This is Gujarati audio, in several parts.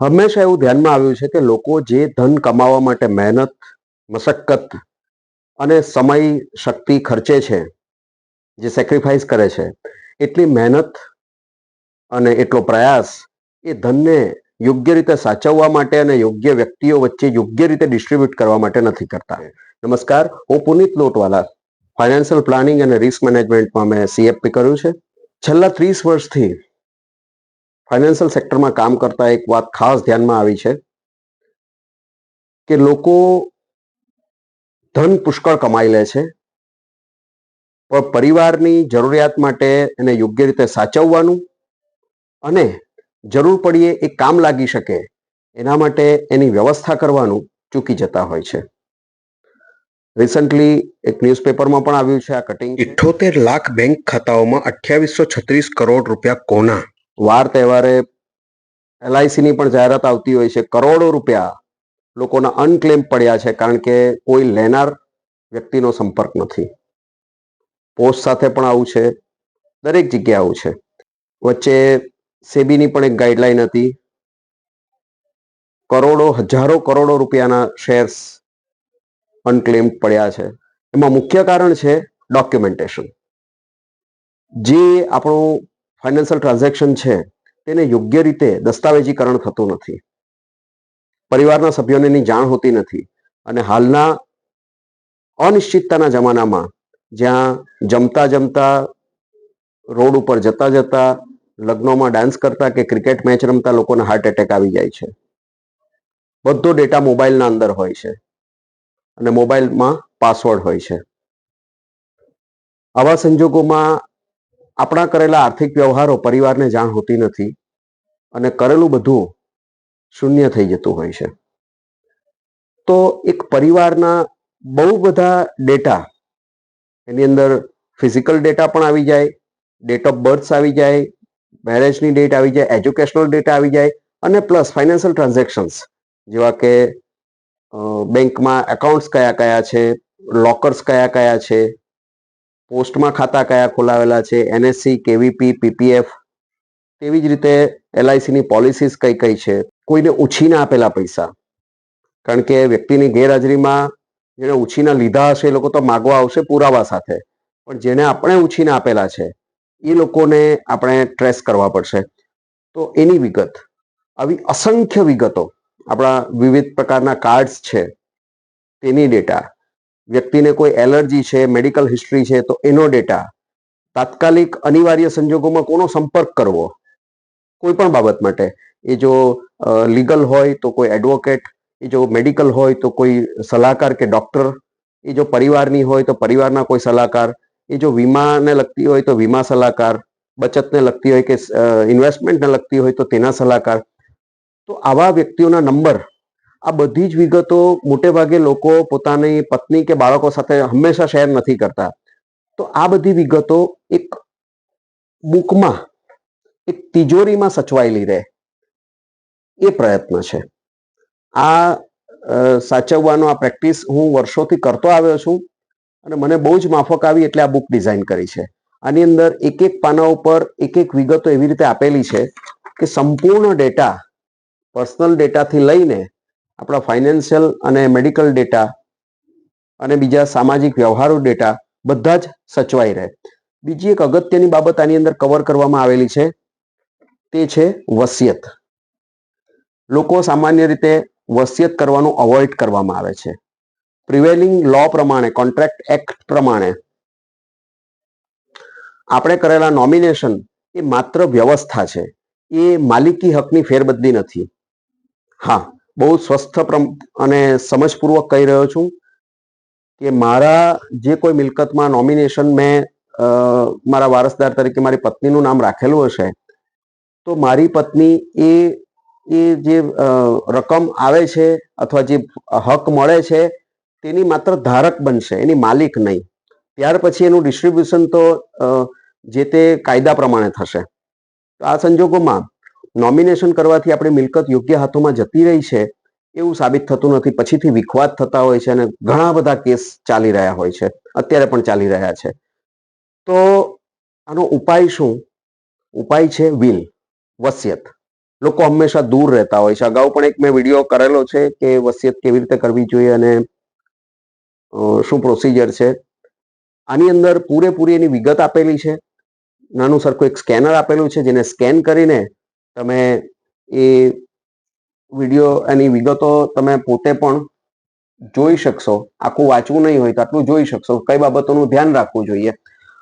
હંમેશા એવું ધ્યાનમાં આવ્યું છે કે લોકો જે ધન કમાવા માટે મહેનત, મશક્કત અને સમય, શક્તિ ખર્ચે છે, જે સેક્રિફાઈસ કરે છે, એટલી મહેનત અને એટલો પ્રયાસ એ ધનને યોગ્ય રીતે સાચવવા માટે અને યોગ્ય વ્યક્તિઓ વચ્ચે યોગ્ય રીતે ડિસ્ટ્રીબ્યુટ કરવા માટે નથી કરતા. નમસ્કાર, હું પુનિત લોટવાલા, ફાઇનાન્શિયલ પ્લાનિંગ અને રિસ્ક મેનેજમેન્ટમાં મેં CFP કર્યું છે. છેલ્લા 30 વર્ષથી ફાઇનાન્શિયલ સેક્ટરમાં કામ કરતા એક વાત ખાસ ધ્યાનમાં આવી છે કે લોકો ધન પુષ્કળ કમાઈ લે છે, પણ પરિવારની જરૂરિયાત માટે એને યોગ્ય રીતે સાચવવાનું અને જરૂર પડીએ એ કામ લાગી શકે એના માટે એની વ્યવસ્થા કરવાનું ચૂકી જતા હોય છે. રિસન્ટલી એક ન્યૂઝપેપરમાં પણ આવ્યું છે આ કટિંગ. 78 લાખ બેંક ખાતાઓમાં 2836 કરોડ રૂપિયા કોના? વાર તહેવારે LICની પણ જાહેરાત આવતી હોય છે. કરોડો રૂપિયા લોકોના અનક્લેમ પડ્યા છે કારણ કે કોઈ લેનાર વ્યક્તિનો સંપર્ક નથી. પોસ્ટ સાથે પણ આવું છે, દરેક જગ્યાએ આવું છે. વચ્ચે સેબીની પણ એક ગાઈડલાઈન હતી. કરોડો, હજારો કરોડો રૂપિયાના શેર્સ અનક્લેમ્ડ પડ્યા છે. એમાં મુખ્ય કારણ છે ડોક્યુમેન્ટેશન. જે આપણું ફાઇનાન્શિયલ ટ્રાન્ઝેક્શન છે તેને યોગ્ય રીતે દસ્તાવેજીકરણ થતું નથી. પરિવારના સભ્યોને એની જાણ હોતી નથી અને હાલના અનિશ્ચિતતાના જમાનામાં જ્યાં જમતા જમતા, રોડ ઉપર જતા જતા, લગ્નોમાં ડાન્સ કરતા કે ક્રિકેટ મેચ રમતા લોકોને હાર્ટ એટેક આવી જાય છે. બધો ડેટા મોબાઈલના અંદર હોય છે અને મોબાઈલમાં પાસવર્ડ હોય છે. આવા સંજોગોમાં આપણા કરેલા આર્થિક વ્યવહારો પરિવારને જાણ હોતી નથી અને કરેલું બધું શૂન્ય થઈ જતું હોય છે. તો એક પરિવારના બહુ બધા ડેટા, એની અંદર ફિઝિકલ ડેટા પણ આવી જાય, ડેટ ઓફ બર્થ આવી જાય, મેરેજની ડેટ આવી જાય, એજ્યુકેશનલ ડેટા આવી જાય અને પ્લસ ફાઇનાન્શિયલ ટ્રાન્ઝેક્શન્સ જેવા કે બેંકમાં એકાઉન્ટ્સ કયા કયા છે, લોકર્સ કયા કયા છે, પોસ્ટમાં ખાતા કયા ખોલાવેલા છે, NSC, KVP, PPF, તેવી જ રીતે LICની પોલિસીસ કઈ કઈ છે, કોઈને ઉછીના આપેલા પૈસા, કારણ કે વ્યક્તિની ગેરહાજરીમાં જેને ઉછીના લીધા હશે એ લોકો તો માગવા આવશે પુરાવા સાથે, પણ જેને આપણે ઉછીના આપેલા છે એ લોકોને આપણે ટ્રેસ કરવા પડશે. તો એની વિગત, આવી અસંખ્ય વિગતો, આપણા વિવિધ પ્રકારના કાર્ડ્સ છે તેની ડેટા, વ્યક્તિને કોઈ એલર્જી છે, મેડિકલ હિસ્ટ્રી છે તો એનો ડેટા, તાત્કાલિક અનિવાર્ય સંજોગોમાં કોનો સંપર્ક કરવો કોઈ પણ બાબત માટે, એ જો લીગલ હોય તો કોઈ એડવોકેટ, એ જો મેડિકલ હોય તો કોઈ સલાહકાર કે ડોક્ટર, એ જો પરિવારની હોય તો પરિવારના કોઈ સલાહકાર, એ જો વીમાને લગતી હોય તો વીમા સલાહકાર, બચતને લગતી હોય કે ઇન્વેસ્ટમેન્ટને લગતી હોય તો તેના સલાહકાર. તો આવા વ્યક્તિઓના નંબર, આ બધી જ વિગતો મોટે ભાગે લોકો પોતાની પત્ની કે બાળકો સાથે હંમેશા શેર નથી કરતા. તો આ બધી વિગતો એક બુકમાં, એક તિજોરીમાં સચવાયેલી રહે એ પ્રયત્ન છે. આ સાચવવાનો આ પ્રેક્ટિસ હું વર્ષોથી કરતો આવ્યો છું અને મને બહુ જ માફક આવી એટલે આ બુક ડિઝાઇન કરી છે. આની અંદર એક એક પાના ઉપર એક એક વિગતો એવી રીતે આપેલી છે કે સંપૂર્ણ ડેટા, પર્સનલ ડેટાથી લઈને આપણા ફાઇનાન્શિયલ અને મેડિકલ ડેટા અને બીજા સામાજિક વ્યવહારો ડેટા બધા જ સચવાઈ રહે. બીજી એક અગત્યની બાબત આની અંદર કવર કરવામાં આવેલી છે તે છે વસિયત. લોકો સામાન્ય રીતે વસિયત કરવાનું અવોઇડ કરવામાં આવે છે. પ્રિવેલિંગ લો પ્રમાણે, કોન્ટ્રાક્ટ એક્ટ પ્રમાણે આપણે કરેલા નોમિનેશન એ માત્ર વ્યવસ્થા છે, એ માલિકી હકની ફેરબદલી નથી. હા, બહુ સ્વસ્થ અને સમજપૂર્વક કહી રહ્યો છું કે મારા જે કોઈ મિલકતમાં નોમિનેશન મેં મારા વારસદાર તરીકે મારી પત્નીનું નામ રાખેલું હશે તો મારી પત્ની એ જે રકમ આવે છે અથવા જે હક મળે છે તેની માત્ર ધારક બનશે, એની માલિક નહીં. ત્યાર પછી એનું ડિસ્ટ્રીબ્યુશન તો જે તે કાયદા પ્રમાણે થશે. આ સંજોગોમાં નોમિનેશન કરવાથી આપણી મિલકત યોગ્ય હાથોમાં જતી રહી છે એવું સાબિત થતું નથી. પછીથી વિખવાદ થતા હોય છે અને ઘણા બધા કેસ ચાલી રહ્યા હોય છે, અત્યારે પણ ચાલી રહ્યા છે. તો આનો ઉપાય શું? ઉપાય છે વિલ, વસિયત. લોકો હંમેશા દૂર રહેતા હોય છે. અગાઉ પણ એક મેં વિડીયો કરેલો છે કે વસિયત કેવી રીતે કરવી જોઈએ અને શું પ્રોસિજર છે. આની અંદર પૂરેપૂરી એની વિગત આપેલી છે. નાનું સરખું એક સ્કેનર આપેલું છે, જેને સ્કેન કરીને તમે એ વિડીયો એની વિગતો તમે પોતે પણ જોઈ શકશો. આખું વાંચવું નહીં હોય તો આટલું જોઈ શકશો, કઈ બાબતોનું ધ્યાન રાખવું જોઈએ.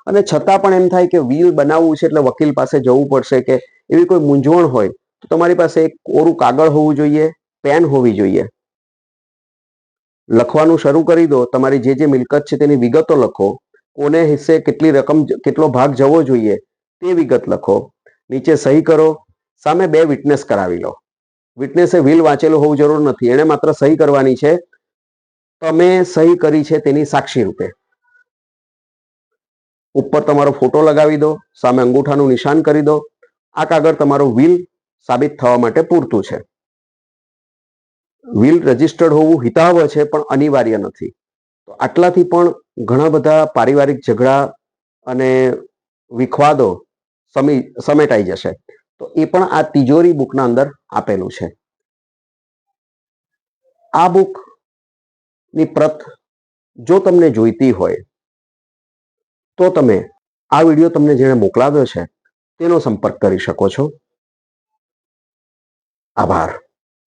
અને છતાં પણ એમ થાય કે વિલ બનાવવું છે એટલે વકીલ પાસે જવું પડશે કે એવી કોઈ મૂંઝવણ હોય તો તમારી પાસે એક કોરું કાગળ હોવું જોઈએ, પેન હોવી જોઈએ. લખવાનું શરૂ કરી દો. તમારી જે મિલકત છે તેની વિગતો લખો. કોને હિસ્સે કેટલી રકમ, કેટલો ભાગ જવો જોઈએ તે વિગત લખો. નીચે સહી કરો. સામે 2 વિટનેસ કરાવી લો. વિટનેસે વિલ વાંચેલું હોવું જરૂર નથી. એને માત્ર સહી કરવાની છે. તમે સહી કરી છે તેની સાક્ષી રૂપે. ઉપર તમારો ફોટો લગાવી દો. સામે અંગૂઠાનું નિશાન કરી દો. આ કાગળ તમારો વિલ સાબિત થવા માટે પૂરતું છે. વિલ રજિસ્ટર્ડ હોવું હિતાવહ છે પણ અનિવાર્ય નથી. તો આટલાથી પણ ઘણા બધા પારિવારિક ઝઘડા અને વિખવાદો સમેટાઈ જશે. તો એ પણ આ તિજોરી બુકના અંદર આપેલું છે. આ બુકની પ્રત જો તમને જોઈતી હોય તો તમે આ વિડીયો તમને જેણે મોકલાવ્યો છે તેનો સંપર્ક કરી શકો છો. આભાર.